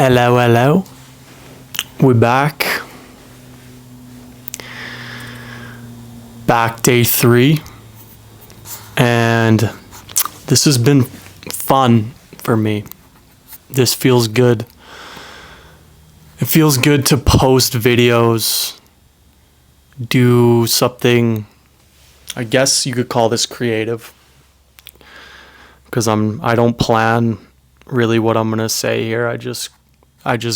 Hello, hello. We're back. Back day 3. And this has been fun for me. This feels good. It feels good to post videos, do something, I guess you could call this creative. Because I don't plan really what I'm gonna say here. I just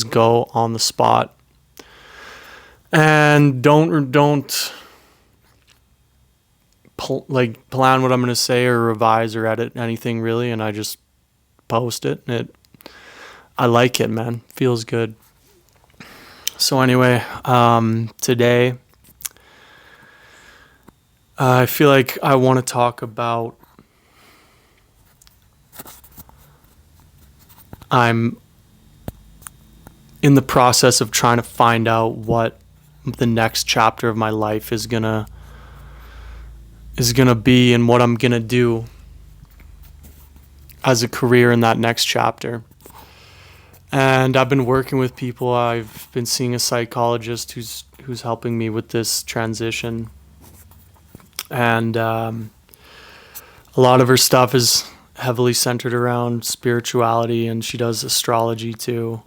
go on the spot and don't plan what I'm gonna say or revise or edit anything really, and I just post it. I like it, man. Feels good. So anyway, today I feel like I want to talk about. I'm in the process of trying to find out what the next chapter of my life is gonna be and what I'm gonna do as a career in that next chapter. And I've been working with people. I've been seeing a psychologist who's helping me with this transition. And a lot of her stuff is heavily centered around spirituality, and she does astrology too.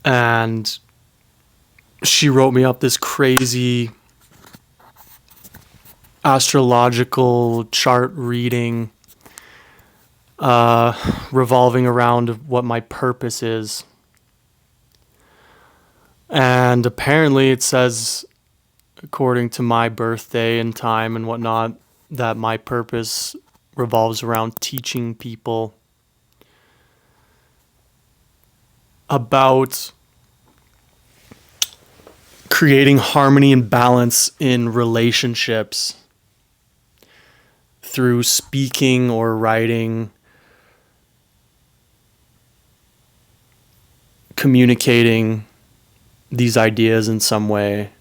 And she wrote me up this crazy astrological chart reading revolving around what my purpose is. And apparently it says, according to my birthday and time and whatnot, that my purpose revolves around teaching people about creating harmony and balance in relationships through speaking or writing, communicating these ideas in some way,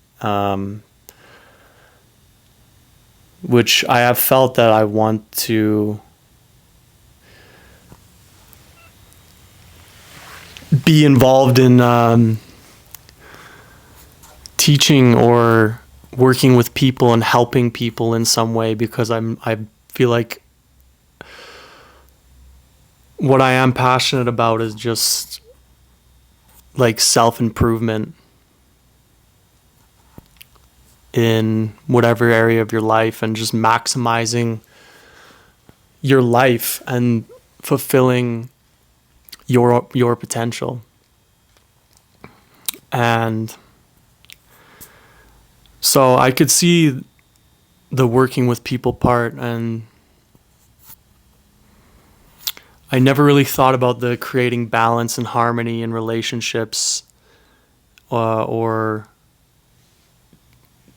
which I have felt that I want to be involved in teaching or working with people and helping people in some way, because I feel like what I am passionate about is just like self-improvement in whatever area of your life, and just maximizing your life and fulfilling your potential. And so I could see the working with people part, and I never really thought about the creating balance and harmony in relationships, or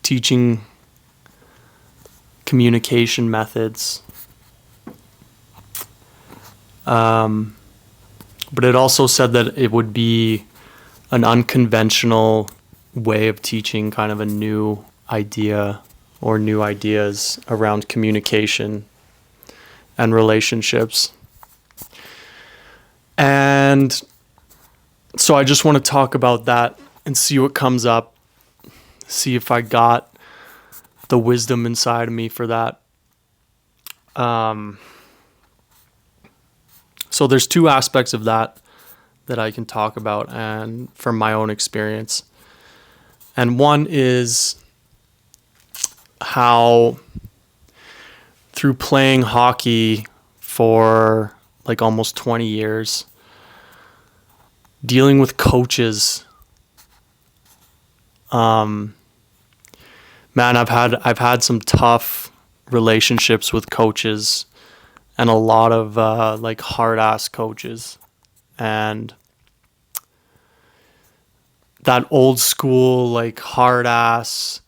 teaching communication methods. But it also said that it would be an unconventional way of teaching, kind of a new idea or new ideas around communication and relationships. And so I just want to talk about that and see what comes up, see if I got the wisdom inside of me for that. So there's two aspects of that I can talk about, and from my own experience. And one is how through playing hockey for like almost 20 years, dealing with coaches, man, I've had some tough relationships with coaches, and a lot of like hard ass coaches, and that old school like hard ass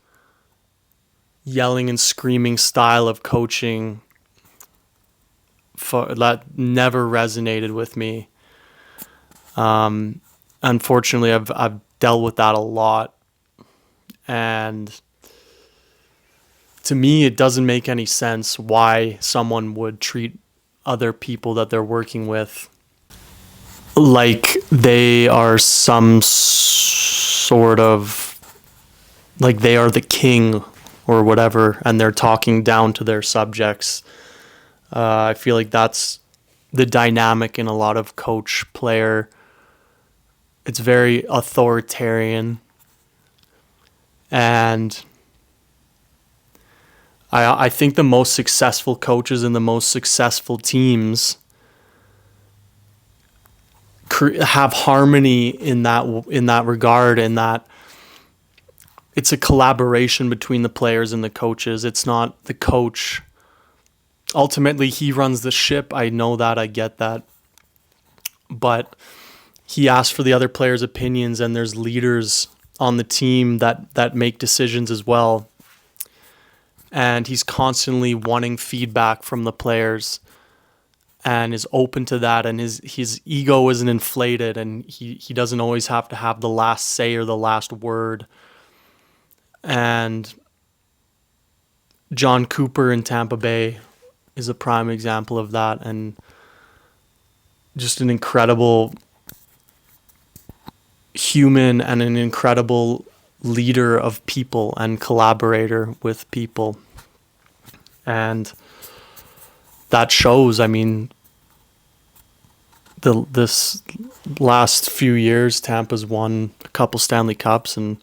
yelling and screaming style of coaching that never resonated with me. Unfortunately, I've dealt with that a lot, and to me, it doesn't make any sense why someone would treat other people that they're working with like they are some sort of, like they are the king or whatever, and they're talking down to their subjects. I feel like that's the dynamic in a lot of coach player. It's very authoritarian, and I think the most successful coaches and the most successful teams have harmony in that regard, in that it's a collaboration between the players and the coaches. It's not the coach. Ultimately, he runs the ship. I know that. I get that. But he asks for the other players' opinions, and there's leaders on the team that make decisions as well. And he's constantly wanting feedback from the players and is open to that, and his ego isn't inflated, and he doesn't always have to have the last say or the last word. And John Cooper in Tampa Bay is a prime example of that, and just an incredible human and an incredible leader of people and collaborator with people. And that shows. I mean, this last few years, Tampa's won a couple Stanley Cups, and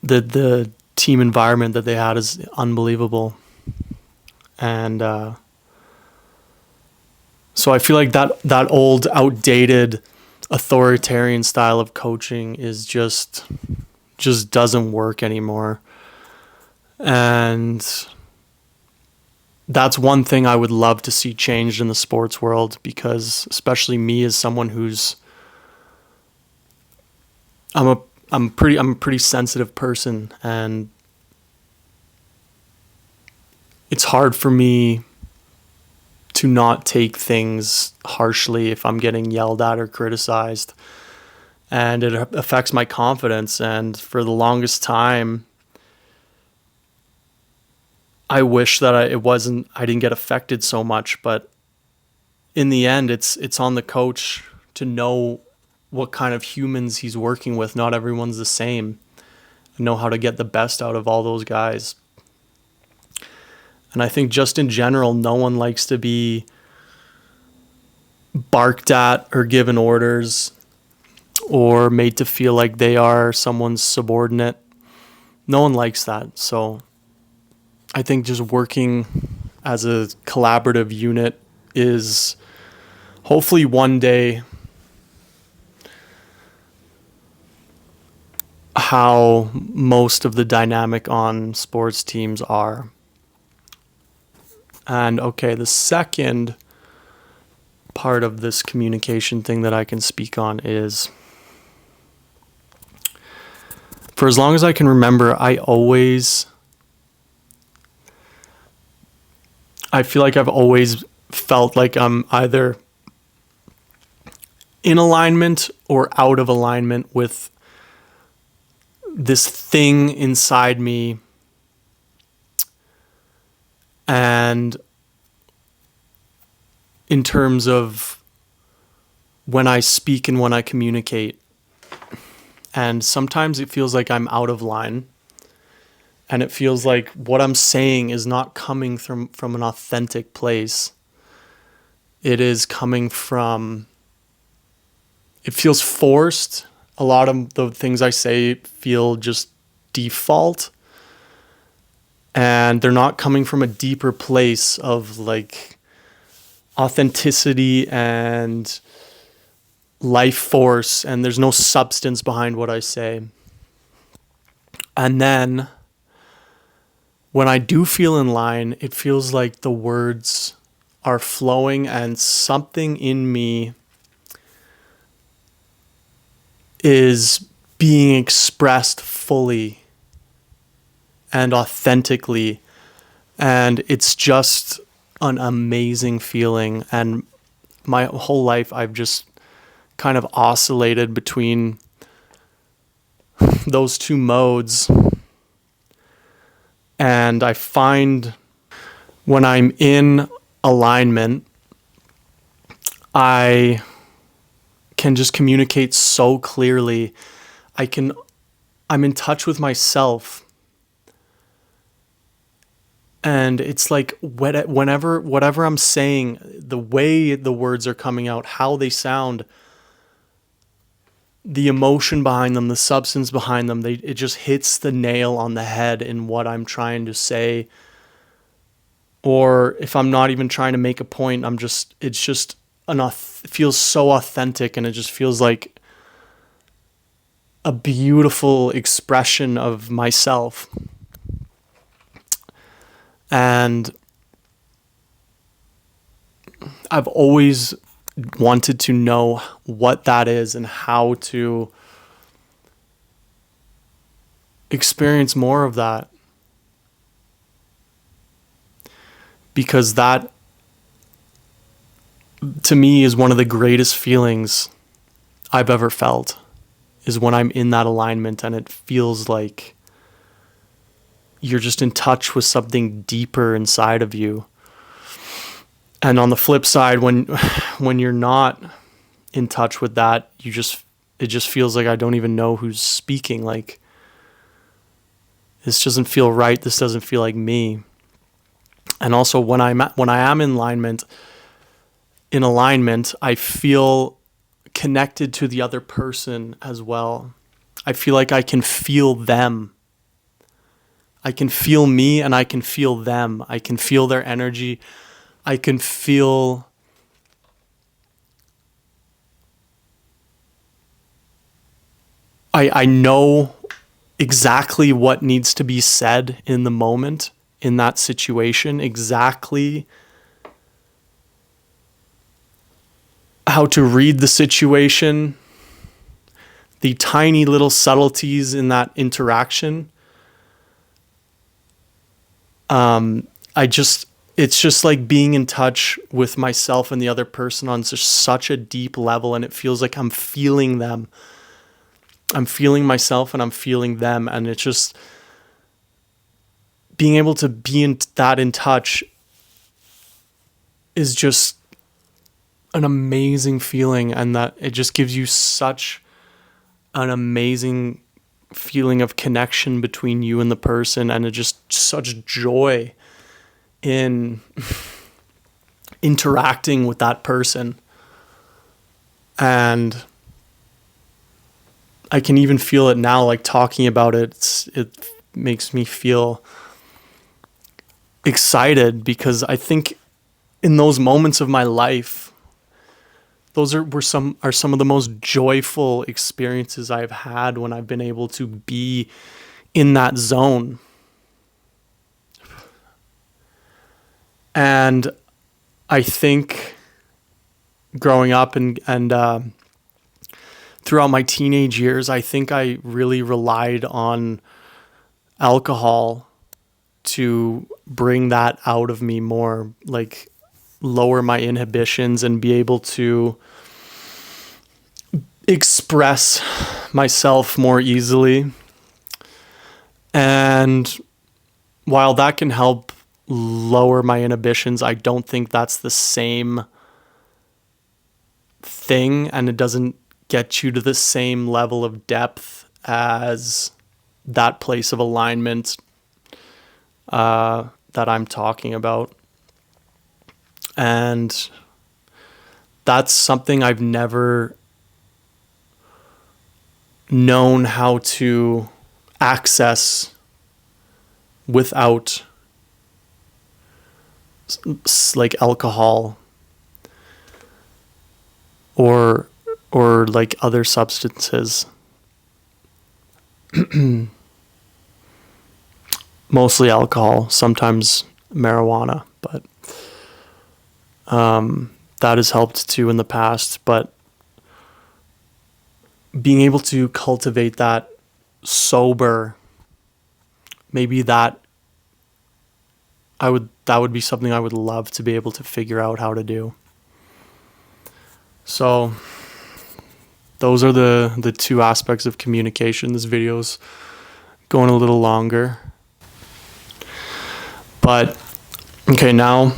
the team environment that they had is unbelievable. And so I feel like that old, outdated, authoritarian style of coaching is just doesn't work anymore. And that's one thing I would love to see changed in the sports world, because especially me, as someone who's I'm a pretty sensitive person, and it's hard for me to not take things harshly if I'm getting yelled at or criticized, and it affects my confidence. And for the longest time, I wish that I didn't get affected so much, but in the end, it's on the coach to know what kind of humans he's working with. Not everyone's the same. Know how to get the best out of all those guys. And I think just in general, no one likes to be barked at or given orders or made to feel like they are someone's subordinate. No one likes that. So I think just working as a collaborative unit is hopefully one day how most of the dynamic on sports teams are. And okay, the second part of this communication thing that I can speak on is, for as long as I can remember, I feel like I've always felt like I'm either in alignment or out of alignment with this thing inside me. And in terms of when I speak and when I communicate. And sometimes it feels like I'm out of line. And it feels like what I'm saying is not coming from an authentic place. It is coming from, it feels forced. A lot of the things I say feel just default. And they're not coming from a deeper place of like authenticity and life force, and there's no substance behind what I say. And then when I do feel in line, it feels like the words are flowing and something in me is being expressed fully and authentically, and it's just an amazing feeling. And my whole life I've just kind of oscillated between those two modes, and I find when I'm in alignment, I can just communicate so clearly. I'm in touch with myself. And it's like whatever I'm saying, the way the words are coming out, how they sound, the emotion behind them, the substance behind them, it just hits the nail on the head in what I'm trying to say. Or if I'm not even trying to make a point, it feels so authentic, and it just feels like a beautiful expression of myself. And I've always wanted to know what that is and how to experience more of that. Because that, to me, is one of the greatest feelings I've ever felt, is when I'm in that alignment and it feels like you're just in touch with something deeper inside of you. And on the flip side, when you're not in touch with that, it just feels like I don't even know who's speaking. Like, this doesn't feel right. This doesn't feel like me. And also when I am in alignment, I feel connected to the other person as well. I feel like I can feel them. I can feel me and I can feel them. I can feel their energy. I can feel I know exactly what needs to be said in the moment, in that situation, exactly how to read the situation, the tiny little subtleties in that interaction. It's just like being in touch with myself and the other person on just such a deep level, and it feels like I'm feeling them. I'm feeling myself and I'm feeling them, and it's just being able to be in touch is just an amazing feeling, and that it just gives you such an amazing feeling of connection between you and the person, and it just such joy in interacting with that person. And I can even feel it now, like talking about it. It makes me feel excited, because I think in those moments of my life, those are some of the most joyful experiences I've had, when I've been able to be in that zone. And I think growing up and throughout my teenage years, I think I really relied on alcohol to bring that out of me more, like lower my inhibitions and be able to express myself more easily. And while that can help lower my inhibitions, I don't think that's the same thing, and it doesn't get you to the same level of depth as that place of alignment that I'm talking about. And that's something I've never known how to access without like alcohol or like other substances. Mostly alcohol, sometimes marijuana, but that has helped too in the past. But being able to cultivate that sober, maybe that would be something I would love to be able to figure out how to do. So those are the two aspects of communication. This video's going a little longer. But okay, now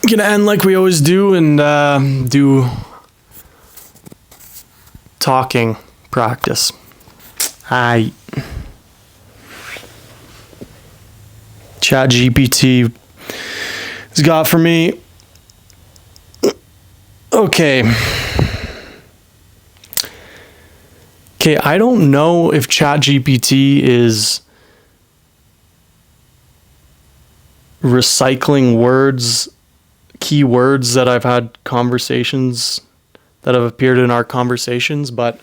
gonna end like we always do and do talking practice. Hi. ChatGPT has got for me. Okay, I don't know if ChatGPT is recycling words, keywords that I've had conversations that have appeared in our conversations, but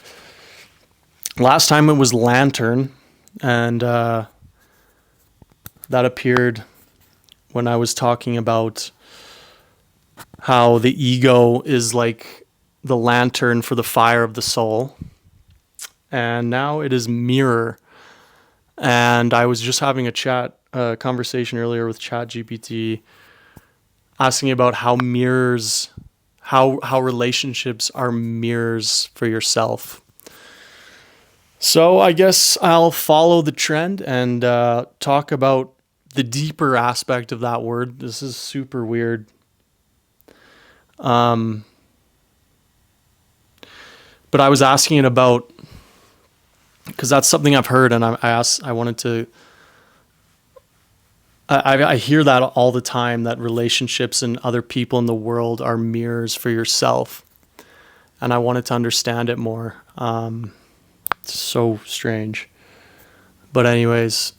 last time it was lantern, and that appeared when I was talking about how the ego is like the lantern for the fire of the soul. And now it is mirror. And I was just having a conversation earlier with ChatGPT asking about how mirrors, how relationships are mirrors for yourself. So I guess I'll follow the trend and talk about the deeper aspect of that word. This is super weird. But I was asking it about, because that's something I've heard, and I hear that all the time, that relationships and other people in the world are mirrors for yourself. And I wanted to understand it more. It's so strange. But anyways,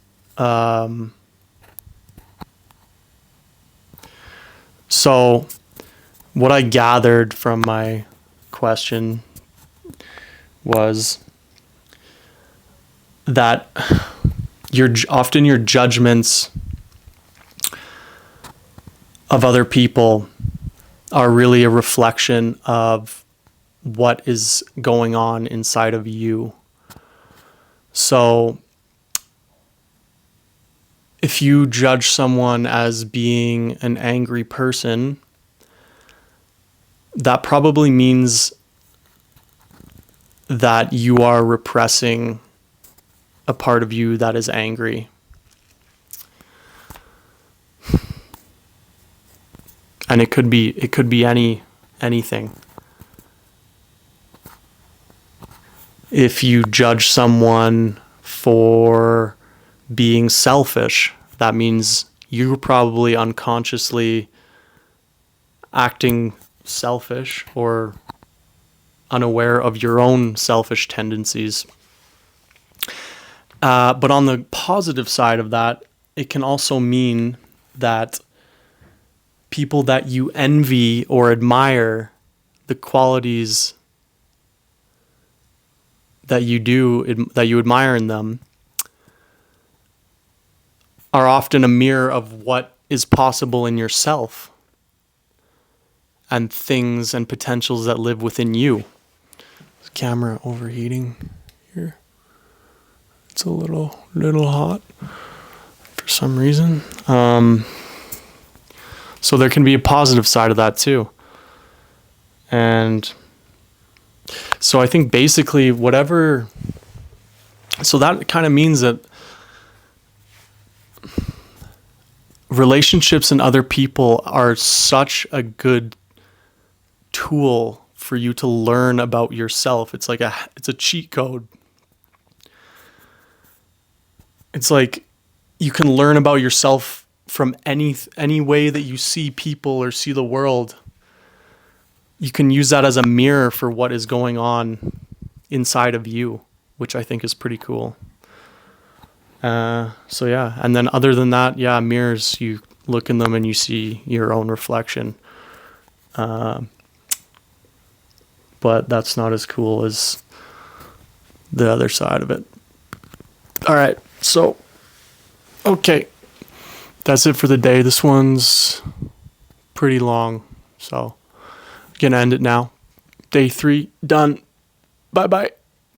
so what I gathered from my question was that often your judgments of other people are really a reflection of what is going on inside of you. So if you judge someone as being an angry person, that probably means that you are repressing a part of you that is angry. And it could be anything. If you judge someone for being selfish, that means you're probably unconsciously acting selfish or unaware of your own selfish tendencies. But on the positive side of that, it can also mean that people that you envy or admire, the qualities that you admire in them, are often a mirror of what is possible in yourself and things and potentials that live within you. Is the camera overheating here? It's a little hot for some reason. So there can be a positive side of that too. And so I think basically so that kind of means that relationships and other people are such a good tool for you to learn about yourself. It's a cheat code. It's like you can learn about yourself from any way that you see people or see the world. You can use that as a mirror for what is going on inside of you, which I think is pretty cool. So yeah, and then other than that, yeah, mirrors, you look in them and you see your own reflection. But that's not as cool as the other side of it. All right, so, okay, that's it for the day. This one's pretty long, so I'm gonna end it now. Day 3 done. Bye-bye.